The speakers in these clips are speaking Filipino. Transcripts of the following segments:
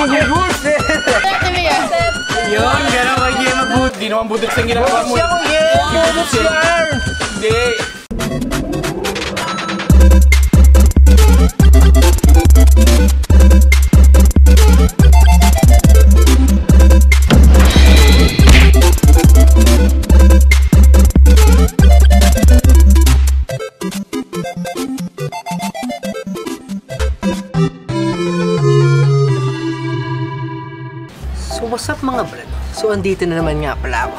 Yun, gano'n mag-game mag-boot. Di naman butot sa ginagawa mo. Butos yan! Hindi. So what's up mga brad? So andito na naman nga pala ako.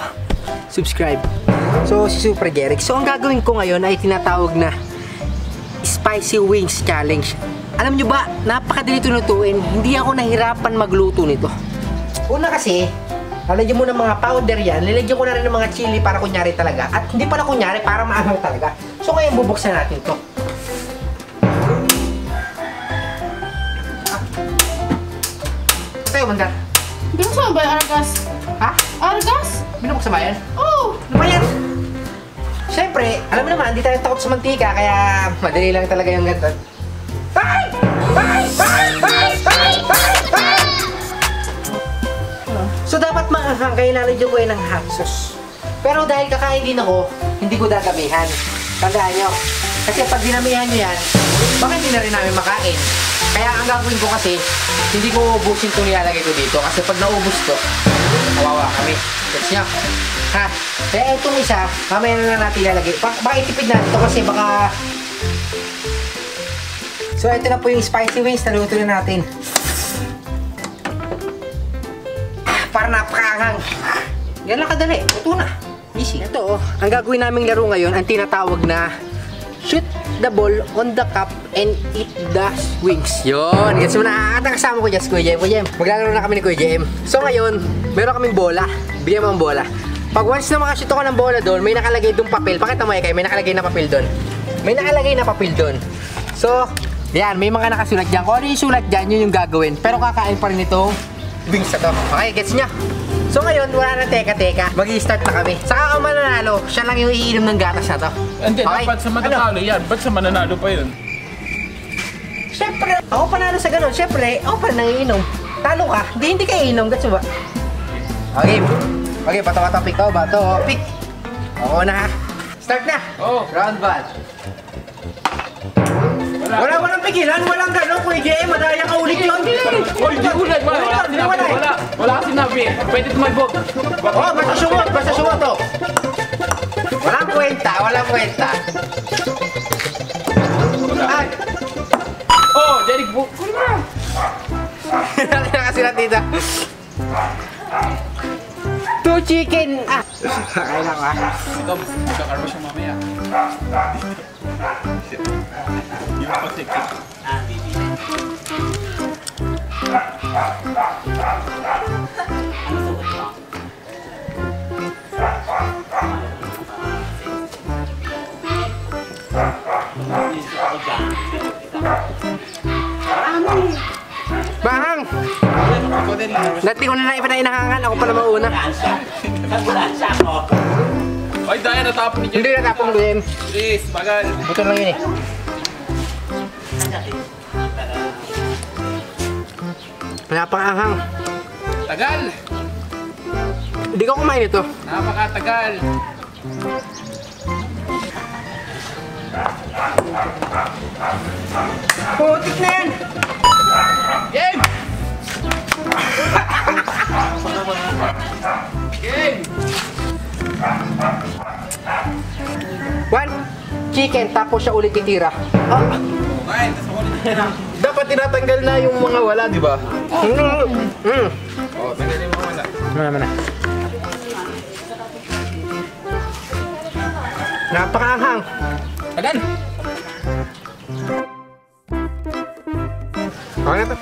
Subscribe. So si Super Jeric. So ang gagawin ko ngayon ay tinatawag na Spicy Wings Challenge. Alam nyo ba, napakadali ito lutuin. Hindi ako nahirapan magluto nito. Una kasi, lalagyan mo ng mga powder yan. Lalagyan ko na rin ng mga chili para kunyari talaga. At hindi pala kunyari, para maanghang talaga. So ngayon bubuksan natin ito. Tayo mandar. Binuksan ba yung Argas? Ha? Argas? Binuksan ba yan? Oo! Ano ba yan? Siyempre, alam mo naman, hindi tayo takot sa mantika, kaya madali lang talaga yung ganito. Bye! Bye! Bye! Bye! Bye! Bye! Bye! So dapat maanghang, kaya lalagyan ko yan ng hot sauce. Pero dahil kakain din ako, hindi ko dadamihan. Tandaan nyo. Kasi pag dinamihan nyo yan, baka hindi na rin namin makain. Kaya ang gagawin ko kasi, hindi ko ubusin itong nilalagay ko dito. Kasi pag naubos to, kawawa kami. Gets nyo? Ha? Kaya itong isa, mamaya na lang natin ilalagay. Baka itipid natin ito kasi baka... So ito na po yung spicy wings, naluto na natin. Para napakaanghang. Yan lang kadali, luto na. Easy. Ito ang gagawin naming laro ngayon, ang tinatawag na shoot the ball on the cup and eat the wings. Yun, gets mo na. At ang kasama ko dyan, Kuya Jem. Maglalaro na kami ni Kuya Jem. So ngayon, meron kaming bola. Bigyan mo ang bola. Pag once na makashoot ako ng bola doon, may nakalagay doon papel. Pakita mo kayo, may nakalagay na papel doon. May nakalagay na papel doon. So, yan, may mga nakasulat dyan. Kung ano yung sulat dyan, yun yung gagawin. Pero kakain pa rin itong wings na to. Okay, gets nyo? So ngayon, wala na teka-teka. Mag-i-start na kami. Saka ang mananalo, siya lang yung iinom ng gatas na to. Hindi, dapat sa matatalo yan. Ba't sa mananalo pa yun? Siyempre, ako panalo sa ganun. Siyempre, ako pa nangiinom. Talo ka, hindi ka iinom. Gets mo ba? Okay. Okay, bato-bato, pick ko. Bato, pick. Oo na ha. Start na. Oo. Round ball. Walang pigilan, walang gano'n, Kuya Jem. Madaya ka ulit yun. Hoy, di ulit. Wala ka sinabi. Pwede tumalbog. Oo, basta sumot to. Walang kwenta, walang kwenta. Ay! Oh, Jeric, kunin mo. Natin na kasi natin dito. 2 chicken! Ah! Kakain ako ha. Ito, magkakarma siya mamaya. Yung patik. Bahang! Dati ko na lang ipinainahangan, ako pala mauna. Ay, dahil natapon ni Jeric. Hindi natapong din. Please, bagal. Buto lang yun eh. Napakaanghang. Tagal. Hindi ko kumain ito. Napakatagal. Putik na yan! Game! Game! 1 chicken, tapos siya ulit titira. Ah. Okay, tapos ako ulit na. Dapat tinatanggal na yung mga wala, di ba? Oh, tanggalin mo wala. Mana. Napakaanghang. Tagal! Okay na to.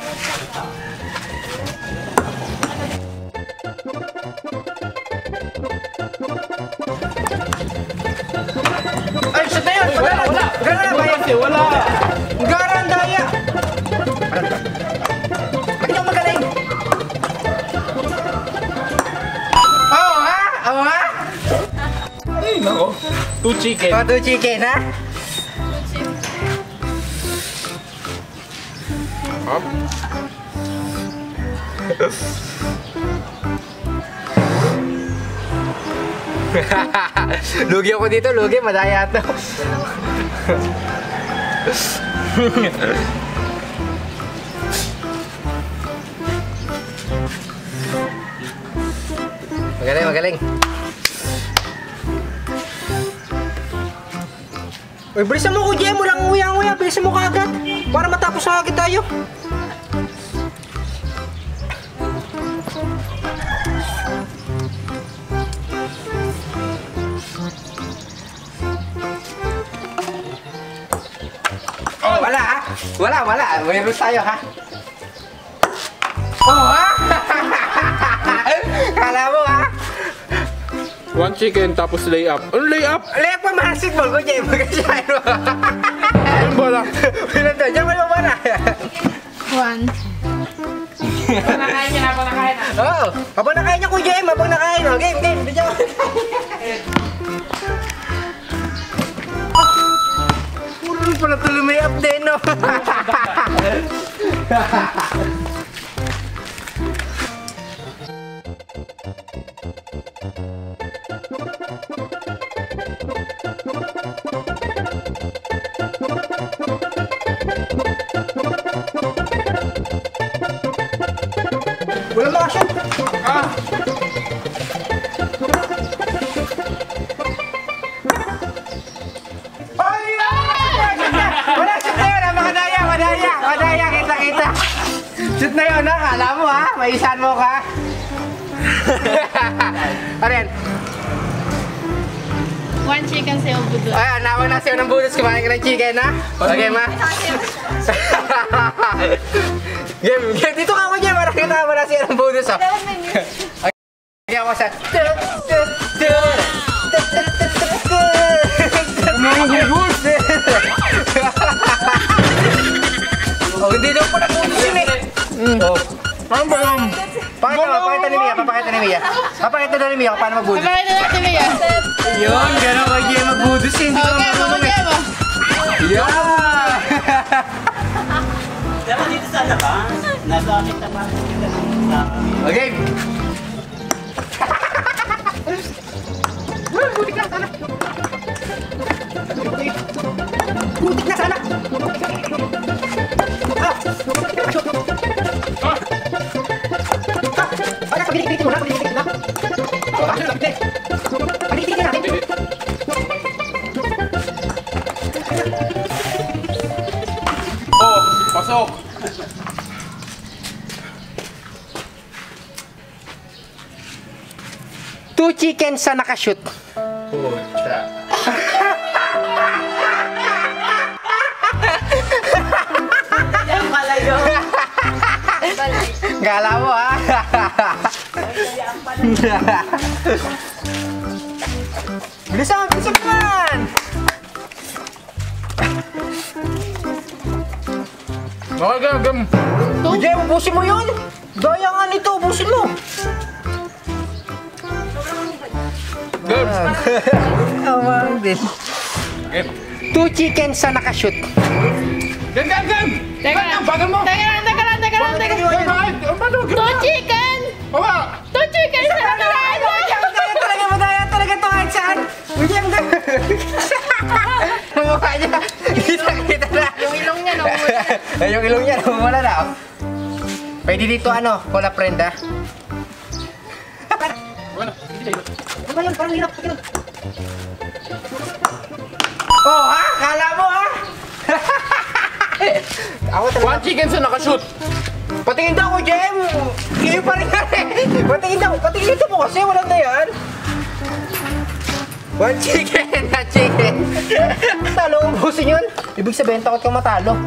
Ay, shit na yun! Wala! Gara na ba yan? Wala! Gara ang daya! Bakit yung magaling? Oo ha? Oo ha? Ay, nako. 2 chicken. O, 2 chicken ha? Hop. Lugi ako dito, lugi. Madaya to. Magaling, magaling. Uy, bilisan mo ko, Jem. Walang nguya-nguya. Bilisan mo kaagad. Para matapos na agad tayo. Oh, wala ha? Wala. Mayroon tayo ha? Oh ha? Kala mo ha? One chicken tapos lay up. Ano lay up? Lay up pa basketball ko, Jem. Magkasyahin mo. Ano ba lang? Pinanda, Jem, ano ba na? One. Nakain niya na, habang nakain na. Oo. Habang nakain niya ko, Jem. Habang nakain. Oh. Game. Bidyo. Puro pala tuloy may up din, no? Wala makasya. Wala, shoot na yun, madaya, kita. Shoot na yun, ha? Kala mo, ha? Maisan mo ka. Ano yan? One chicken sa'yo, budol. Ayan, naman na sa'yo ng budos. Kumain ka ng chicken, ha? Okay, ma? Game. Dito ka mo, Jem. Parang kita mo na sa'yo ng budos, ha? Okay, ako sa... Oh, hindi daw pala budos yun, eh. Oh. Pakita ni Mia. Papakita ni Mia kung paano magbudos. Kapakain na natin, Mia. Yun, gano'n ko Jem magbudos, eh. Hindi ko Okay, marunong, eh. mo. Yeah! Pero dito sa labas, nasa akin naman Okay. Butik na sana. Ada pagdidik mo na. Pagdidik natin. Oh, pasok. Two chickens sa nakashoot. Puta. Yan pala yun. Gala mo ha. Bilisan man. Makagagam. Jem, ubusin mo yun. Daya nga nito, ubusin mo. Gam. Awang din. Game. Two chickens sa nakashoot. Gam. Teka lang. Bagal mo. Teka lang. Bakit? Ano? Two chicken! Baba. Two chicken sa nakakain mo! Madaya talaga to kahit saan. Jem, mukha niya. Kita na. Yung ilong niya, no? Yung ilong niya, wala na. Pwede dito ano, cola prenda. Ano yun? Parang hirap. Oh ha? Kala mo ha? Ako talaga. One chicken sa nakashoot. Patingin daw ko, Jem! Iyo pa rin yan eh! Patingin dito mo kasi, walang na yan! One chicken na chicken! Talo, ubusin yun! Ibig sabihin, takot kang matalo.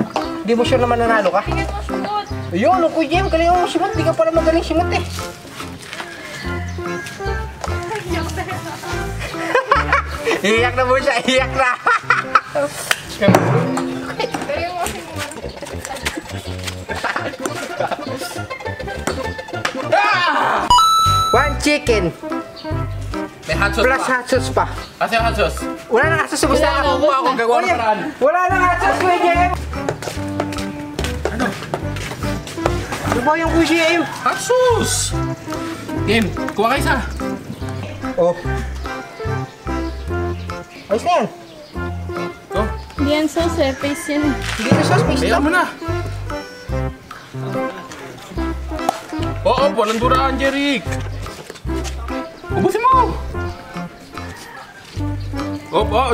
Hindi mo sure naman nanalo ka. Tingin mo sumot! Ayun, ako Jem, galing mo simot. Di ka pala magaling simot eh. Iyak na mo siya, iyak na! One chicken May hot sauce plus pa. hot sauce pa. Kasi yung hot sauce. Wala na hot sauce, basta Wala na, ako. ubos na. Gagawa ng paraan. Wala na hot sauce, Kuya Jem. bayang ko si Em. Asus! Game, kuha kayo isa. Oh. Ayos na yan. Oh, Hindi yan sauce eh. Paste yan. Hindi na sauce, paste kaya lang. mo na. Oo, walang duraan, Jeric. Ubusin mo.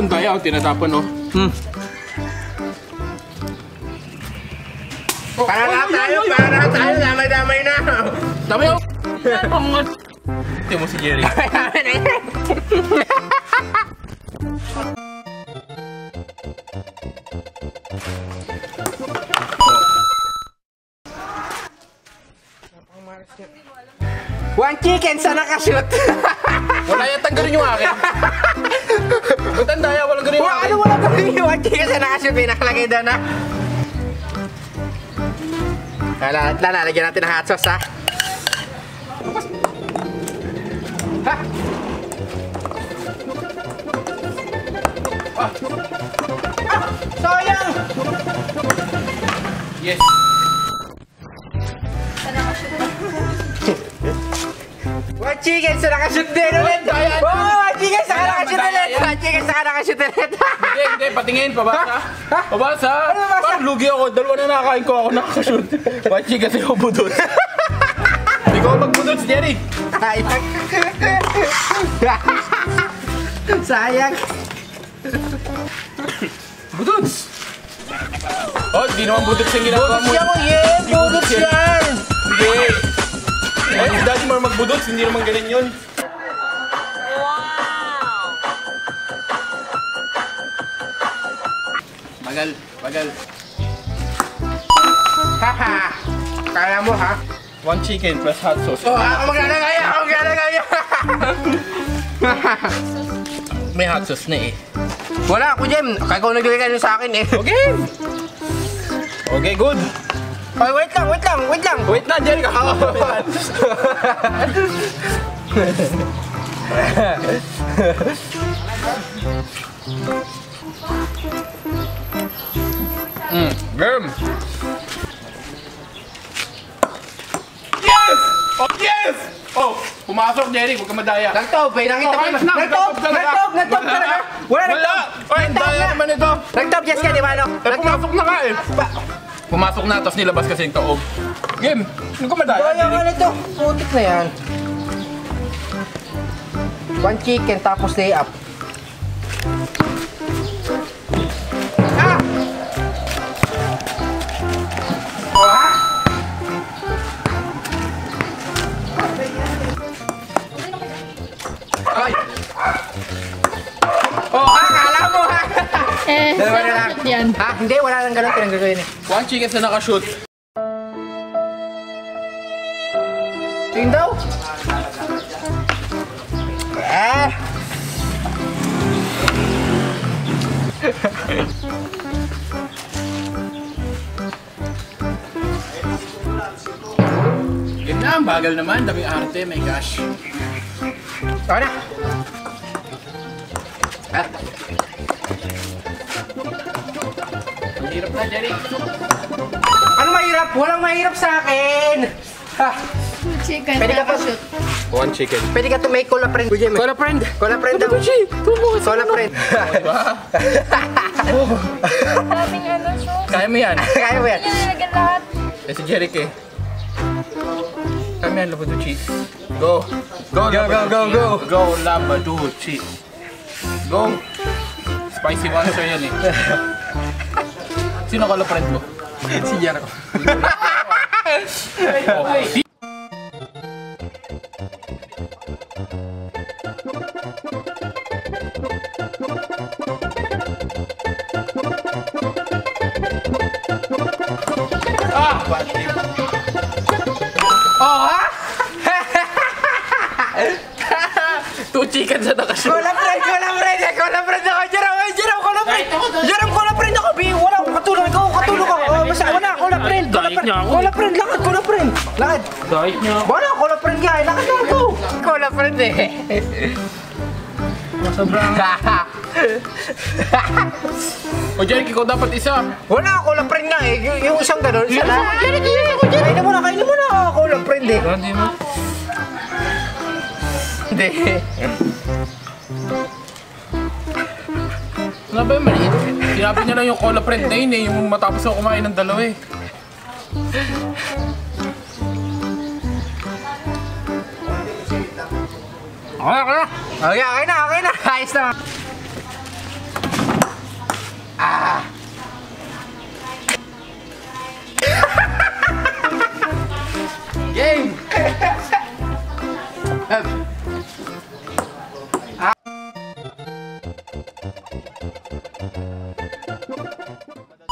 Ang daya. Tinatapon, oh. Para na tayo. Damay-damay na. Dami, oh. Ito mo si Jeric. One chicken sa nakashoot. Wala yan, tanggalin yung akin. Ba't ang daya? Walang ganun yung akin. Wala gawin yung one chicken sa nakashoot. Nakalagay doon ha. Lalagyan natin ng hot sauce ha. Ha? Sayang! Yes. One chicken sa nakashoot din ulit! Daya. One chicken sa nakashoot Daya ulit! yan. One chicken sa nakashoot ulit! Hindi, patingin. Pabasa. Ha? Pabasa. Ano mabasa? Parang lugi ako. Dalawa na nakakain ko ako nakakashoot. Wachi kasi ako budot. Hindi ko magbudot si Jeric. Sayang! Sayang! Budots! Oh, di naman budots yung ginagawa mo. Siya ko yan! Budots yan! Hindi. Eh, si Daddy Mar magbudots, hindi naman ganun yun. Bagal. Haha! Kaya mo ha? One chicken plus hot sauce. Oh, ako maglalagay! May hot sauce na eh. Wala ako dyan. Kaya kung naglagay ka sa akin eh. Okay. Okay, good. Ay, wait lang! Wait na, Jeric. Girm. Yes! Oh, yes! Oh, pumasok, Jeric. Huwag ka madaya. Nagtob eh! Nakita ko Oh, naman! ayos na, Nagtob talaga! Wala Wala! nagtob! Ay, ang daya naman ito. Nagtob, Jessica, di ba ano? Eh, pumasok na nga eh. Pumasok na, tapos nilabas kasi yung taob. Game, hindi ko madaya. Kaya nga nito. Putik na yan. One chicken tapos lay up. Ah! Oh, ha? Ay! Oh, ha? Kala mo, ha? Dalawa na lang. sauce yan. Ha? Hindi, wala nang ganun. Tinanggal ko yun eh. One chicken sa nakashoot. Tingin daw. Ah! Game na, ang bagal naman. Daming arte, my gosh. Ako na. Ah. Ang hirap na, Jeric. Ano mahirap? Walang mahirap sa akin. Ha? Chicken Pwede ka pa. nakashoot. One chicken. Pwede ka to make cola friend. Cola friend. Cola friend daw. Cola friend. Daming ano sauce. Kaya mo yan. Kaya mo yan. Yan nilagyan lahat. Eh, si Jeric eh. Kaya mo yan, Labaduchi. Go. Go, Labaduchi. Go, Labaduchi. Go. Spicy monster yan eh. Sino ka friend mo? Si Jericho. Oh, Oh, ha? two chicken sa nakashoot. Cola friend ako. Jerome, cola friend ako. Wala akong katulong. Ikaw, katulong ako. Oh, basta, wala, cola friend. Cola friend, lakad. Dahit niya. Wala, cola friend ka. Lakad lang ako. Cola friend eh. Sobrang. O Jeric, ikaw dapat isa. Wala ako lang friend nga eh. Yung isang gano'n, isa lang. Kainin mo na, ako lang friend eh. Hindi mo. Hindi. Ano ba yung maliit? Sinabi niya lang yung cola friend na yun eh. Yung matapos ako kumain ng dalawa eh. Okay na. Ayos na. Game!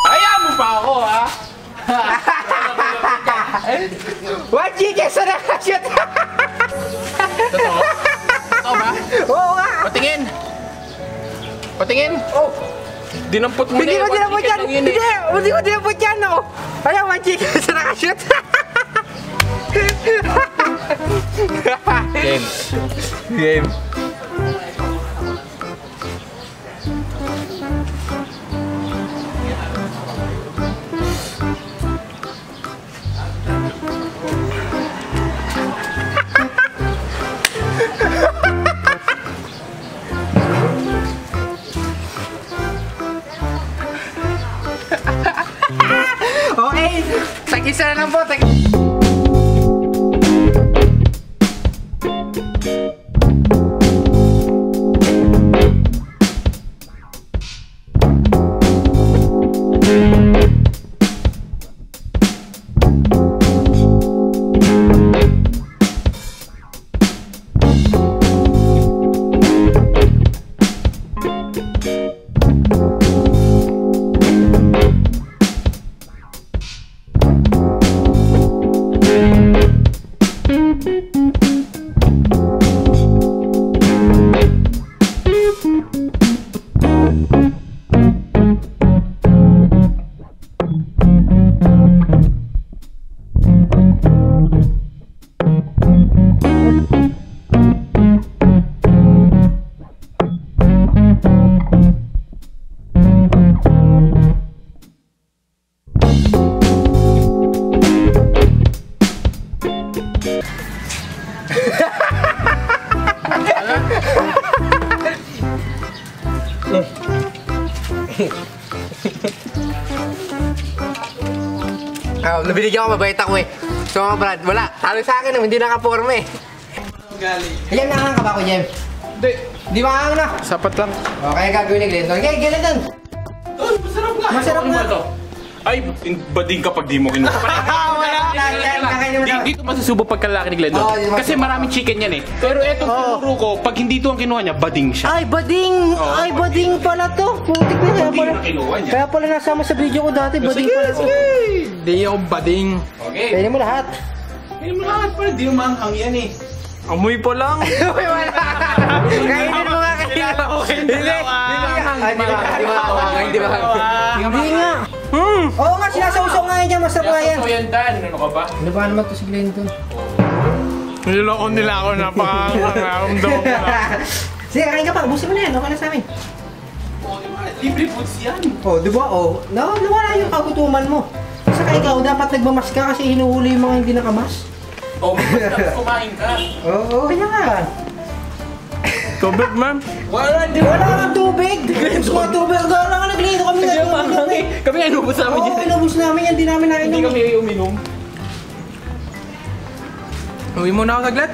Ayaw mo pa ako, ha? What chicken sa nakashoot? Totoo? Totoo ba? Oo nga. Patingin! Patingin! Oh. Dinampot mo Hindi na ko dinapot yan. Hindi ko dinapot yan, oh. Ayaw, one chicken sa nakashoot. Game. Okay. Tag-isa na lang po. Nabinigyan ko, mabait ako eh. So mga brad, wala. Talo sa akin, hindi nakaporma eh. Ayan, nakakang ka ba ako, Jem? Hindi. Di ba na? Sapat lang. Okay, gagawin ni Glendon. Okay, Glendon. Masarap nga. Masarap nga. Ay, bading kapag di mo kinuha. Wala. Kakainin mo na. Dito masusubo pagkalaki ni Glendon. Oo, di ba? Kasi maraming chicken yan eh. Pero etong tinuro ko, pag hindi ito ang kinuha niya, bading siya. Ay, bading! Ay, bading pala to. Putik na kaya pala. na kinuha niya. Kaya pala nasama sa video ko dati, bading pala to. Hindi ako bading. Okay. Kainin mo lahat. Hindi mo lahat pala, di umanghang yan eh. Amoy pa lang. Uy, wala. Kainin mo nga, kainin mo. Hindi. Hindi ba? Hindi nga. Oo nga, sinasawsaw nga yan dyan. Masarap nga yan. So yan, Dan. Ano ka ba? Ano ba naman to si Glendon? Niloko nila ako, napaka-ramdam ko na. Sige, kain ka pa. Ubusin mo na yan. Okay na sa amin. Libre foods yan. Oh, di ba? Oh, nawala yung kagutuman mo. Saka ikaw, dapat nagmamas ka kasi hinuhuli yung mga hindi nakamas. Oh, kumain ka. Oo, kaya nga. Tubig, ma'am. Wala kang tubig! Gusto ko tubig! Wala ka naglito kami na tubig! Kami nga inubos namin Oo, dyan. inubos namin yan. Di namin nainom. Hindi kami uminom. Uwi muna ako saglit.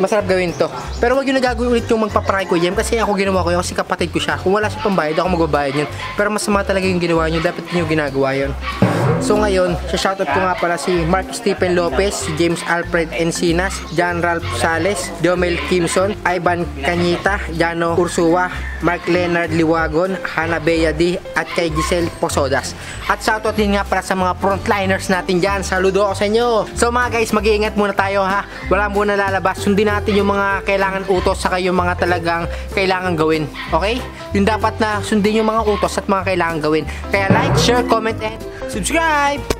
Masarap gawin to. Pero wag yun na gagawin ulit yung magpa-prank ko, Jem. Kasi ako ginawa ko yun kasi kapatid ko siya. Kung wala siya pambayad, ako magbabayad yun. Pero masama talaga yung ginawa nyo. Dapat nyo ginagawa yun. So ngayon, sa shoutout ko nga pala si Mark Stephen Lopez, si James Alfred Encinas, John Ralph Sales, Domel Kimson, Ivan Cañita, Jano Ursua, Mark Leonard Liwagon, Hannah Beyadi, at kay Giselle Posodas. At shoutout din nga pala sa mga frontliners natin dyan. Saludo ako sa inyo. So mga guys, mag-iingat muna tayo ha. Wala muna lalabas. Sundin natin yung mga kailangan utos saka yung mga talagang kailangan gawin. Okay? Yung dapat na sundin yung mga utos at mga kailangan gawin. Kaya like, share, comment, and subscribe!